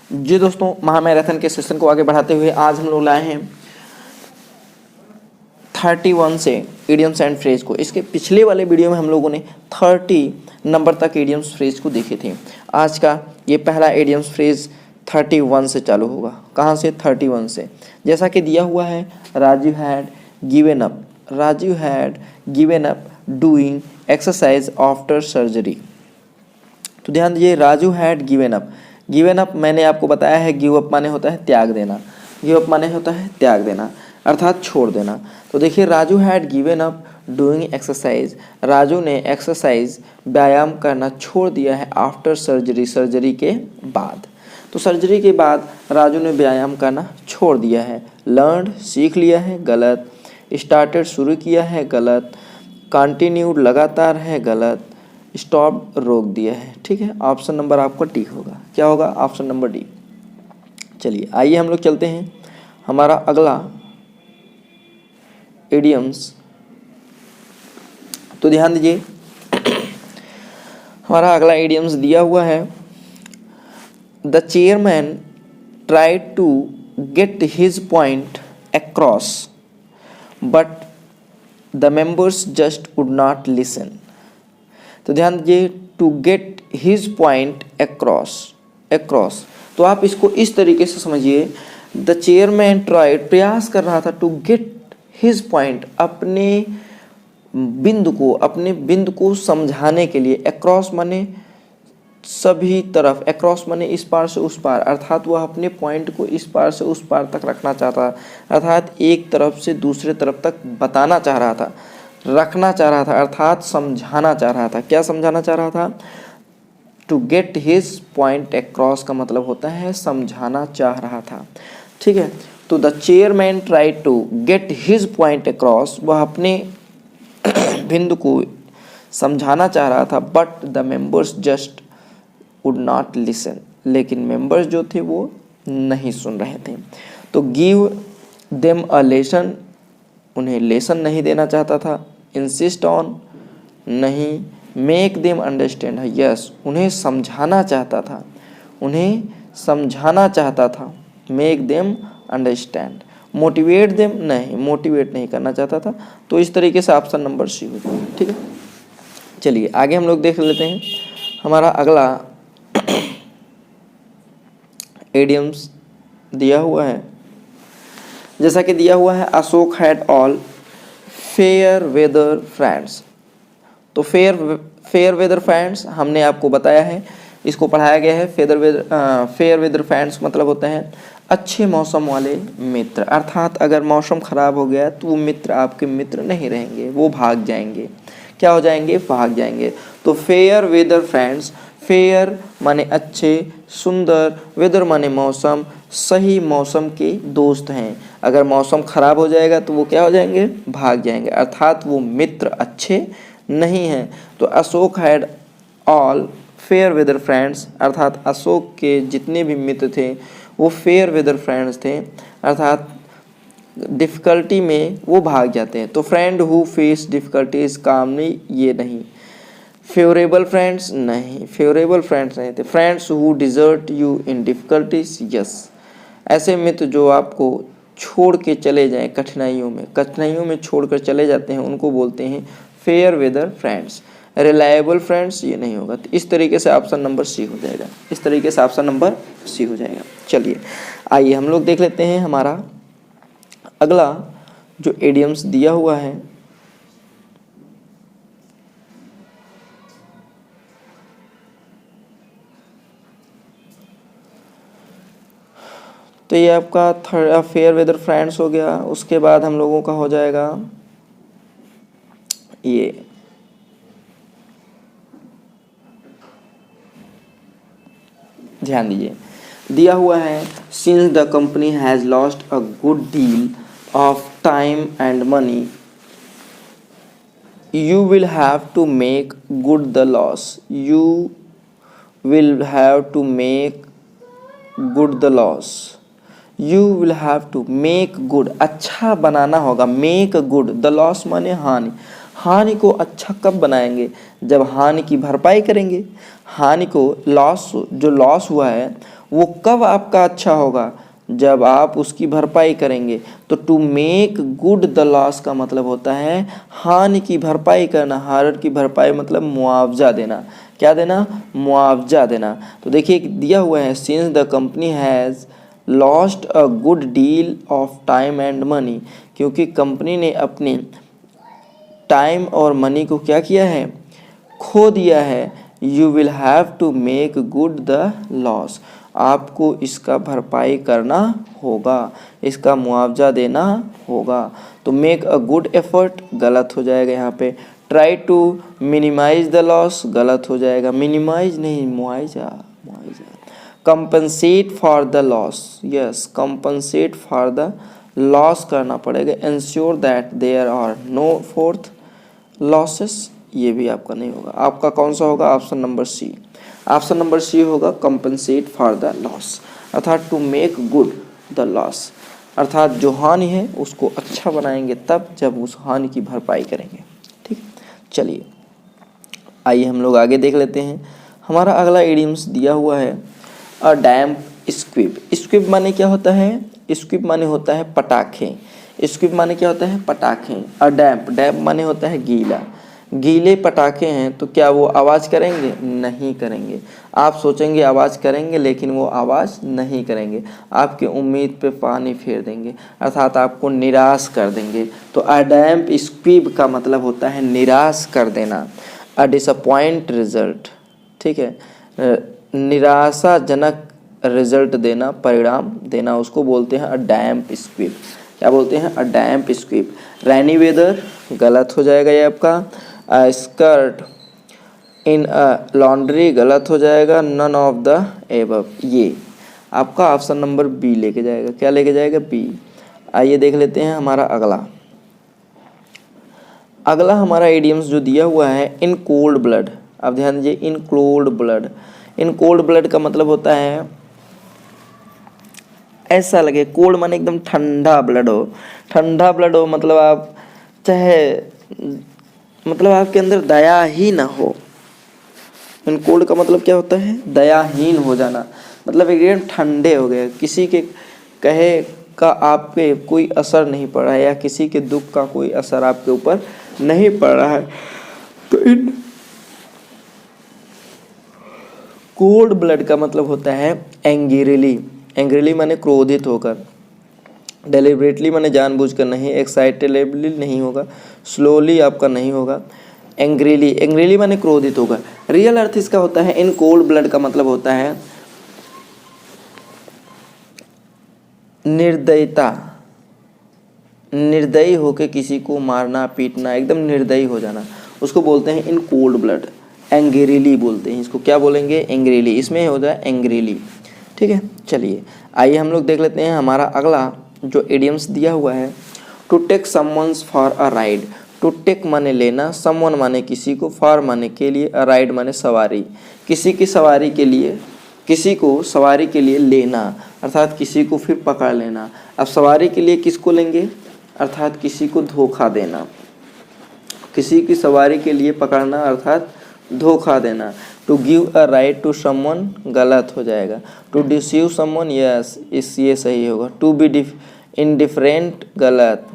जी दोस्तों, महामैराथन के सेशन को आगे बढ़ाते हुए आज हम लोग लाए हैं 31 से इडियम्स एंड फ्रेज को। इसके पिछले वाले वीडियो में हम लोगों ने 30 नंबर तक इडियम्स फ्रेज को देखे थे। आज का ये पहला इडियम्स फ्रेज 31 से चालू होगा। कहाँ से? 31 से। जैसा कि दिया हुआ है, Raju had given up, Raju had given up doing exercise after surgery. तो ध्यान दीजिए, Raju had given up. Given up मैंने आपको बताया है, गिव अप माने होता है त्याग देना, गिव अप माने होता है त्याग देना अर्थात छोड़ देना। तो देखिए, Raju had given up doing exercise, Raju ने एक्सरसाइज व्यायाम करना छोड़ दिया है आफ्टर सर्जरी, सर्जरी के बाद। तो सर्जरी के बाद राजू ने व्यायाम करना छोड़ दिया है। लर्नड सीख लिया है, गलत। स्टार्टेड शुरू किया है, गलत। कंटिन्यूड लगातार है, गलत। स्टॉप रोक दिया है। ठीक है, ऑप्शन नंबर आपका डी होगा। क्या होगा? Option number D. चलिए आइए हम लोग चलते हैं हमारा अगला इडियम्स। तो ध्यान दीजिए, हमारा अगला इडियम्स दिया हुआ है, the chairman tried to get his point across but the members just would not listen. तो ध्यान दीजिए, to get his point across, across. तो आप इसको इस तरीके से समझिए, द चेयरमैन ट्राइड, प्रयास कर रहा था, टू गेट हिज पॉइंट, अपने बिंदु को समझाने के लिए। अक्रॉस माने सभी तरफ, अक्रॉस माने इस पार से उस पार, अर्थात वह अपने पॉइंट को इस पार से उस पार तक रखना चाहता, अर्थात एक तरफ से दूसरे तरफ तक बताना चाह रहा था, रखना चाह रहा था, अर्थात समझाना चाह रहा था। क्या समझाना चाह रहा था? To get his point across का मतलब होता है समझाना चाह रहा था। ठीक है, तो the chairman tried to get his point across, वह अपने बिंदु को समझाना चाह रहा था, but the members just would not listen, लेकिन मेंबर्स जो थे वो नहीं सुन रहे थे। तो गिव देम अ लेसन, उन्हें लेसन नहीं देना चाहता था। इंसिस्ट ऑन, नहीं। मेक देम अंडरस्टैंड, यस, उन्हें समझाना चाहता था, उन्हें समझाना चाहता था। Make them understand. Motivate them, नहीं, मोटिवेट नहीं करना चाहता था। तो इस तरीके से ऑप्शन नंबर सी होगा। ठीक है, चलिए आगे हम लोग देख लेते हैं हमारा अगला इडियम्स दिया हुआ है। जैसा कि दिया हुआ है, Ashok had all fair weather friends. तो फेयर वेदर फ्रेंड्स हमने आपको बताया है, इसको पढ़ाया गया है। फेयर वेदर फ्रेंड्स मतलब होता है अच्छे मौसम वाले मित्र, अर्थात अगर मौसम खराब हो गया तो वो मित्र आपके मित्र नहीं रहेंगे, वो भाग जाएंगे। क्या हो जाएंगे? भाग जाएंगे। तो फेयर वेदर फ्रेंड्स, फेयर माने अच्छे, सुंदर, वेदर माने मौसम, सही मौसम के दोस्त हैं। अगर मौसम खराब हो जाएगा तो वो क्या हो जाएंगे? भाग जाएंगे, अर्थात वो मित्र अच्छे नहीं हैं। तो Ashok had all fair weather friends, अर्थात अशोक के जितने भी मित्र थे वो फेयर वेदर फ्रेंड्स थे, अर्थात डिफ़िकल्टी में वो भाग जाते हैं। तो friend who face difficulties calmly, ये नहीं। फेवरेबल फ्रेंड्स, नहीं, फेवरेबल फ्रेंड्स नहीं थे। Friends who desert you in difficulties, yes, ऐसे मित्र जो आपको छोड़ के चले जाएं कठिनाइयों में छोड़कर चले जाते हैं, उनको बोलते हैं fair weather friends. Reliable friends, ये नहीं होगा। तो इस तरीके से ऑप्शन नंबर सी हो जाएगा, इस तरीके से ऑप्शन नंबर सी हो जाएगा। चलिए आइए हम लोग देख लेते हैं हमारा अगला जो इडियम्स दिया हुआ है। तो ये आपका फेयर वेदर फ्रेंड्स हो गया। उसके बाद हम लोगों का हो जाएगा ये ध्यान दीजिए, दिया हुआ है, since the company has lost a good deal of time and money you will have to make good the loss, you will have to make good the loss, you will have to make good, अच्छा बनाना होगा। Make good the loss माने हानि, हानि को अच्छा कब बनाएंगे? जब हानि की भरपाई करेंगे। हानि को, लॉस, जो लॉस हुआ है वो कब आपका अच्छा होगा, जब आप उसकी भरपाई करेंगे। तो to make good the loss का मतलब होता है हानि की भरपाई करना। हानि की भरपाई मतलब मुआवजा देना। क्या देना? मुआवजा देना। तो देखिए दिया हुआ है, since the company has lost a good deal of time and money, क्योंकि कंपनी ने अपनी टाइम और मनी को क्या किया है? खो दिया है। You will have to make good the loss, आपको इसका भरपाई करना होगा, इसका मुआवजा देना होगा। तो मेक अ गुड एफर्ट गलत हो जाएगा यहाँ पे। Try to minimise the loss गलत हो जाएगा, मिनिमाइज नहीं, मुआवजा, मुआवजा। Compensate for the loss, yes, compensate for the loss करना पड़ेगा। Ensure that there are no further losses, ये भी आपका नहीं होगा। आपका कौन सा होगा? Option number C. Option number C होगा कंपनसेट फॉर द लॉस, अर्थात to make good the loss, अर्थात जो हानि है उसको अच्छा बनाएंगे तब जब उस हानि की भरपाई करेंगे। ठीक, चलिए आइए हम लोग आगे देख लेते हैं। हमारा अगला इडियम्स दिया हुआ है अ डैम्प स्क्विब। स्क्विब माने क्या होता है? स्क्विब माने होता है पटाखे। स्क्विब माने क्या होता है? पटाखे। अ डैम्प, डैम्प माने होता है गीला। गीले पटाखे हैं तो क्या वो आवाज़ करेंगे? नहीं करेंगे। आप सोचेंगे आवाज़ करेंगे, लेकिन वो आवाज़ नहीं करेंगे, आपकी उम्मीद पे पानी फेर देंगे, अर्थात आपको निराश कर देंगे। तो अ डैम्प स्क्विब का मतलब होता है निराश कर देना, अ डिसअपॉइंट रिजल्ट। ठीक है, निराशाजनक रिजल्ट देना, परिणाम देना, उसको बोलते हैं अ डैम्प स्क्विब। क्या बोलते हैं? अ डैम्प स्क्विब। रैनी वेदर गलत हो जाएगा ये आपका। स्कर्ट इन अ लॉन्ड्री गलत हो जाएगा। नन ऑफ द एबव, ये आपका ऑप्शन नंबर बी लेके जाएगा। क्या लेके जाएगा? बी। आइए देख लेते हैं हमारा अगला। अगला हमारा इडियम्स जो दिया हुआ है इन कोल्ड ब्लड। अब ध्यान दीजिए, in cold blood. In cold blood का मतलब होता है ऐसा लगे, कोल्ड माने एकदम ठंडा ब्लड हो। ठंडा ब्लड हो मतलब आप चाहे, मतलब आपके अंदर दया ही ना हो। इन कोल्ड का मतलब क्या होता है? दयाहीन हो जाना, मतलब एकदम ठंडे हो गए, किसी के कहे का आप पे कोई असर नहीं पड़ रहा है, या किसी के दुख का कोई असर आपके ऊपर नहीं पड़ रहा है। तो इन कोल्ड ब्लड का मतलब होता है एंग्रीली। एंग्रीली माने क्रोधित होकर। डेलिबरेटली माने जानबूझकर नहीं, एक्साइटेबली नहीं होगा, स्लोली आपका नहीं होगा। एंग्रीली, एंग्रीली माने क्रोधित होगा। रियल अर्थ इसका होता है इन कोल्ड ब्लड का मतलब होता है निर्दयता, निर्दयी होकर किसी को मारना पीटना, एकदम निर्दयी हो जाना, उसको बोलते हैं इन कोल्ड ब्लड। एंग्रीली बोलते हैं इसको। क्या बोलेंगे? एंग्रीली। इसमें हो जाए एंग्रीली। ठीक है, चलिए आइए हम लोग देख लेते हैं हमारा अगला जो इडियम्स दिया हुआ है। To take someone's for a ride. To take माने लेना, समवन माने किसी को, फॉर माने के लिए, अ राइड माने सवारी। किसी की सवारी के लिए, किसी को सवारी के लिए लेना, अर्थात किसी को फिर पकड़ लेना। अब सवारी के लिए किसको लेंगे? अर्थात किसी को धोखा देना। किसी की सवारी के लिए पकड़ना अर्थात धोखा देना। To give a ride to someone गलत हो जाएगा। टू डिसीव समवन, यस, इस ये सही होगा। टू बी इनडिफरेंट गलत।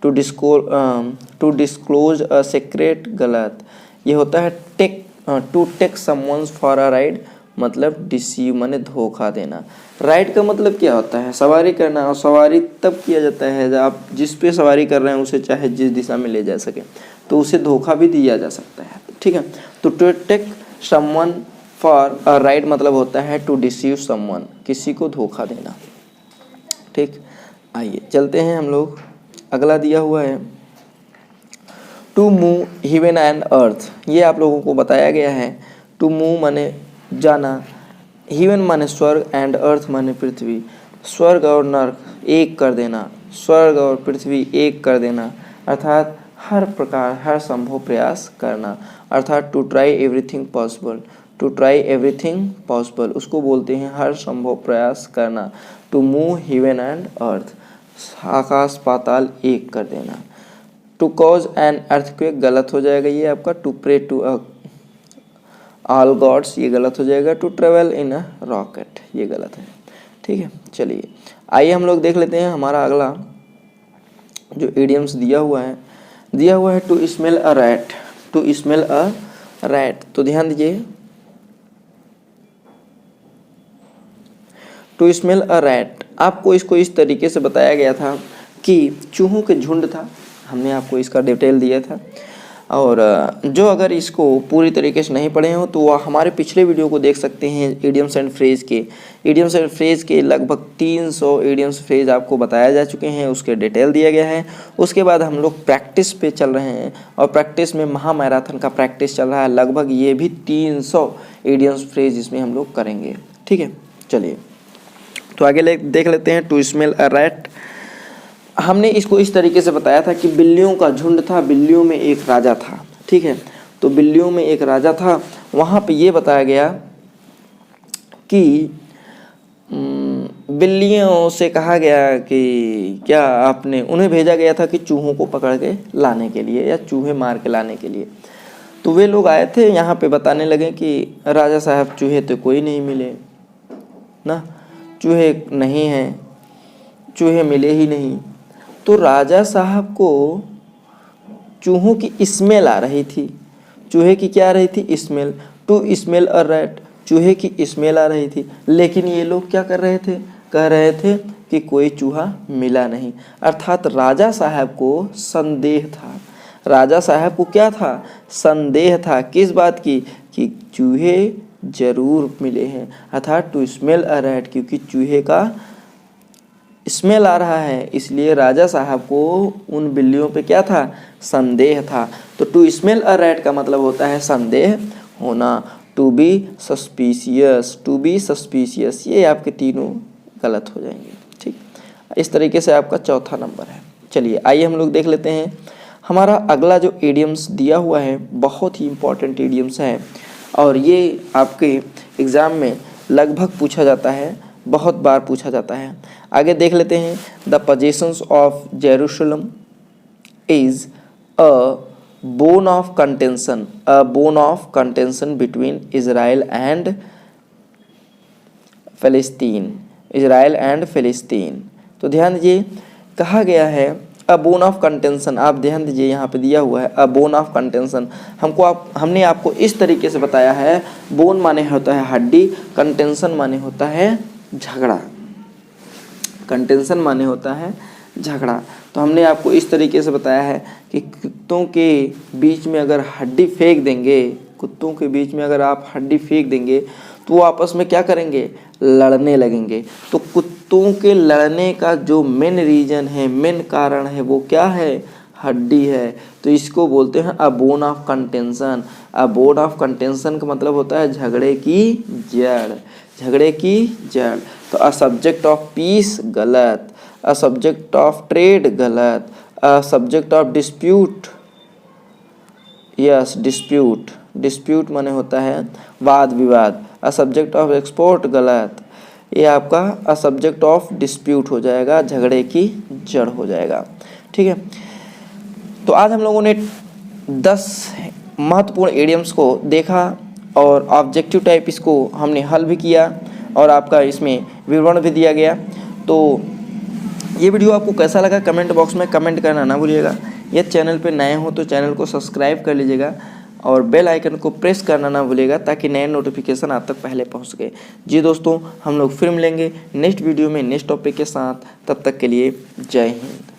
टू डिस्क्लोज अ सीक्रेट गलत। ये होता है take, to take someone's for a ride मतलब डिसीव माने धोखा देना। राइड का मतलब क्या होता है? सवारी करना, और सवारी तब किया जाता है जब आप जिस पे सवारी कर रहे हैं उसे चाहे जिस दिशा में ले जा सके, तो उसे धोखा भी दिया जा सकता है। ठीक है, तो to take someone for a ride मतलब होता है टू डिसीव समवन, किसी को धोखा देना। ठीक, आइए चलते हैं हम लोग। अगला दिया हुआ है to move heaven and earth. ये आप लोगों को बताया गया है। टू मूव माने जाना, हेवन माने स्वर्ग, एंड अर्थ माने पृथ्वी। स्वर्ग और नर्क एक कर देना, स्वर्ग और पृथ्वी एक कर देना, अर्थात हर प्रकार हर संभव प्रयास करना, अर्थात to try everything possible. To try everything possible उसको बोलते हैं हर संभव प्रयास करना। To move heaven and earth, आकाश पाताल एक कर देना। टू कॉज एन अर्थक्वेक गलत हो जाएगा ये आपका। To pray to a all gods ये गलत हो जाएगा, to travel in a rocket ये गलत है। ठीक है, चलिए आइए हम लोग देख लेते हैं हमारा अगला जो इडियम्स दिया हुआ है to smell a rat, to smell a rat. तो ध्यान दीजिए, टू स्मेल अ रैट, आपको इसको इस तरीके से बताया गया था कि चूहों के झुंड था, हमने आपको इसका डिटेल दिया था। और जो अगर इसको पूरी तरीके से नहीं पढ़े हो तो वह हमारे पिछले वीडियो को देख सकते हैं। इडियम्स एंड फ्रेज के लगभग 300 इडियम्स फ्रेज आपको बताया जा चुके हैं, उसके डिटेल दिया गया है। उसके बाद हम लोग प्रैक्टिस पे चल रहे हैं और प्रैक्टिस में महा मैराथन का प्रैक्टिस चल रहा है, लगभग ये भी 300 इडियम्स फ्रेज इसमें हम लोग करेंगे। ठीक है, चलिए तो आगे देख लेते हैं टू स्मेल अ रैट। हमने इसको इस तरीके से बताया था कि बिल्लियों का झुंड था, बिल्लियों में एक राजा था। ठीक है, तो बिल्लियों में एक राजा था, वहाँ पे ये बताया गया कि बिल्लियों से कहा गया कि क्या आपने, उन्हें भेजा गया था कि चूहों को पकड़ के लाने के लिए या चूहे मार के लाने के लिए। तो वे लोग आए थे यहाँ पे बताने लगे कि राजा साहब चूहे तो कोई नहीं मिले ना, चूहे नहीं हैं, चूहे मिले ही नहीं। तो राजा साहब को चूहों की स्मेल आ रही थी, चूहे की क्या आ रही थी, smell, to smell a rat, चूहे की स्मेल आ रही थी। लेकिन ये लोग क्या कर रहे थे, कह रहे थे कि कोई चूहा मिला नहीं, अर्थात राजा साहब को संदेह था। राजा साहब को क्या था, संदेह था, किस बात की, कि चूहे जरूर मिले हैं, अर्थात टू स्मेल अ रैट, क्योंकि चूहे का स्मेल आ रहा है, इसलिए राजा साहब को उन बिल्लियों पे क्या था, संदेह था। तो टू स्मेल अ रैट का मतलब होता है संदेह होना, to be suspicious, to be suspicious, ये आपके तीनों गलत हो जाएंगे। ठीक, इस तरीके से आपका चौथा नंबर है। चलिए आइए हम लोग देख लेते हैं हमारा अगला जो इडियम्स दिया हुआ है, बहुत ही इंपॉर्टेंट इडियम्स है और ये आपके एग्ज़ाम में लगभग पूछा जाता है, बहुत बार पूछा जाता है। आगे देख लेते हैं, the possessions of Jerusalem is a bone of contention, a bone of contention between Israel and फ़िलिस्तीन, इजराइल एंड फ़िलिस्तीन। तो ध्यान दीजिए, कहा गया है अ बोन ऑफ कंटेंशन, आप ध्यान दीजिए यहाँ पे दिया हुआ है अ बोन ऑफ कंटेंशन। हमने आपको इस तरीके से बताया है, बोन माने होता है हड्डी, कंटेंशन माने होता है झगड़ा, कंटेंशन माने होता है झगड़ा। तो हमने आपको इस तरीके से बताया है कि कुत्तों के बीच में अगर हड्डी फेंक देंगे, कुत्तों के बीच में अगर आप हड्डी फेंक देंगे तो वो आपस में क्या करेंगे, लड़ने लगेंगे। तो कुत्तों के लड़ने का जो मेन रीजन है, मेन कारण है, वो क्या है, हड्डी है। तो इसको बोलते हैं a bone of contention. A bone of contention का मतलब होता है झगड़े की जड़, झगड़े की जड़। तो अ सब्जेक्ट ऑफ पीस गलत, अ सब्जेक्ट ऑफ ट्रेड गलत, a subject of dispute, yes dispute, dispute माने होता है वाद विवाद। अ सब्जेक्ट ऑफ एक्सपोर्ट गलत, ये आपका अ सब्जेक्ट ऑफ डिस्प्यूट हो जाएगा, झगड़े की जड़ हो जाएगा। ठीक है, तो आज हम लोगों ने 10 महत्वपूर्ण इडियम्स को देखा और ऑब्जेक्टिव टाइप इसको हमने हल भी किया और आपका इसमें विवरण भी दिया गया। तो ये वीडियो आपको कैसा लगा कमेंट बॉक्स में कमेंट करना ना भूलिएगा। यदि चैनल पे नए हो तो चैनल को सब्सक्राइब कर लीजिएगा और बेल आइकन को प्रेस करना ना भूलिएगा ताकि नए नोटिफिकेशन आप तक पहले पहुंच सके। जी दोस्तों, हम लोग फिर मिलेंगे नेक्स्ट वीडियो में नेक्स्ट टॉपिक के साथ, तब तक के लिए जय हिंद।